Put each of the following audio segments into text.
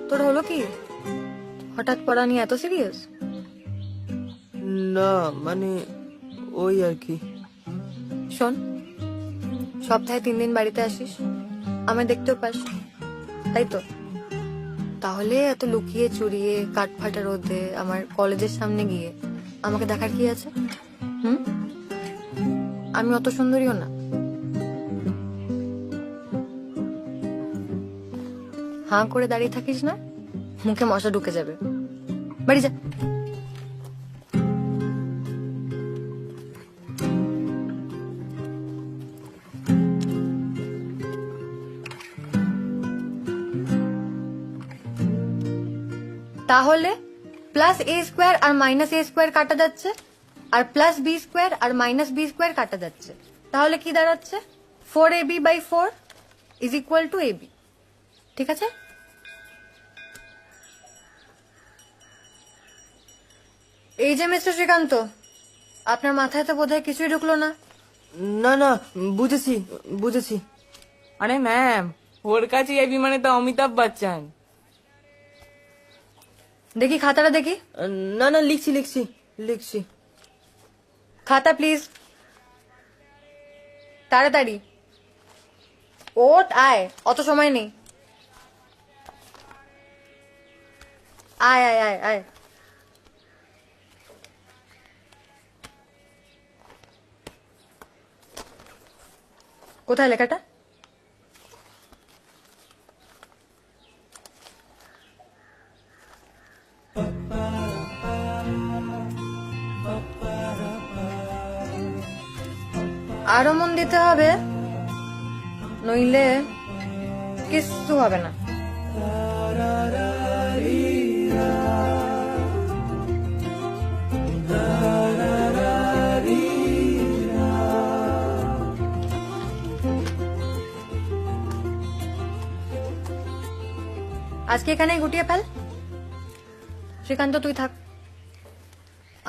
তোর হলো কি? হঠাৎ পড়া নিয়ে এত সিরিয়াস? না মানে ওই আর কি। শোন, সপ্তাহে 3 দিন বাড়িতে আসিস, আমায় দেখতেও পাস, তাই তো? তাহলে এত লুকিয়ে চুরিয়ে কাঠফাটা রোদে আমার কলেজের সামনে গিয়ে আমাকে দেখার কি আছে? হুম? আমি অত সুন্দরীও না। হাঁ করে দাঁড়িয়ে থাকিস না, মুখে মশা ঢুকে যাবে। বাড়ি যা। তাহলে প্লাস এ স্কোয়ার আর মাইনাস এ স্কোয়ার কাটা যাচ্ছে, আর প্লাস বি স্কোয়ার আর মাইনাস বি স্কোয়ার কাটা যাচ্ছে। তাহলে কি দাঁড়াচ্ছে? 4ab/4 is equal to ab। ঠিক আছে? এই যে মিস্টার শ্রীকান্ত, আপনার মাথায় তো বোধহয় কিছুই ঢুকলো না। না না, বুঝেছি বুঝেছি। আরে ম্যাম, ওর কাছে এবি মানে তো অমিতাভ বচ্চন। দেখি খাতাটা দেখি। না না, লিখছি লিখছি লিখছি। খাতা প্লিজ, তাড়াতাড়ি ওঠ, আয়, অত সময় নেই। আয় আয় আয় আয়। কোথায় লেখাটা? আরো মন দিতে হবে, নইলে কিচ্ছু হবে না। আজকে এখানেই গুটিয়ে ফেল। শ্রীকান্ত, তুই থাক,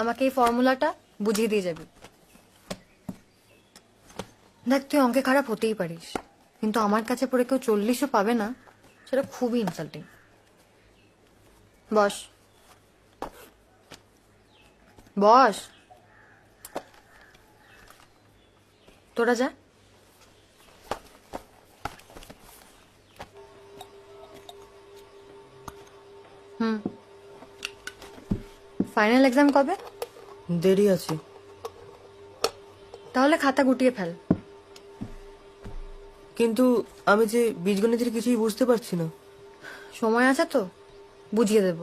আমাকে এই ফর্মুলাটা বুঝিয়ে দিয়ে যাবি। দেখ, তুই অঙ্কে খারাপ হতেই পারিস, কিন্তু আমার কাছে পড়ে কেউ 40ও পাবে না, সেটা খুবই ইনসাল্টিং। বস বস, তোরা যা। হুম, ফাইনাল এক্সাম কবে? দেরি আছে। তাহলে খাতা গুটিয়ে ফেল। কিন্তু আমি যে বীজগণিতের কিছুই বুঝতে পারছি না। সময় আছে তো, বুঝিয়ে দেব।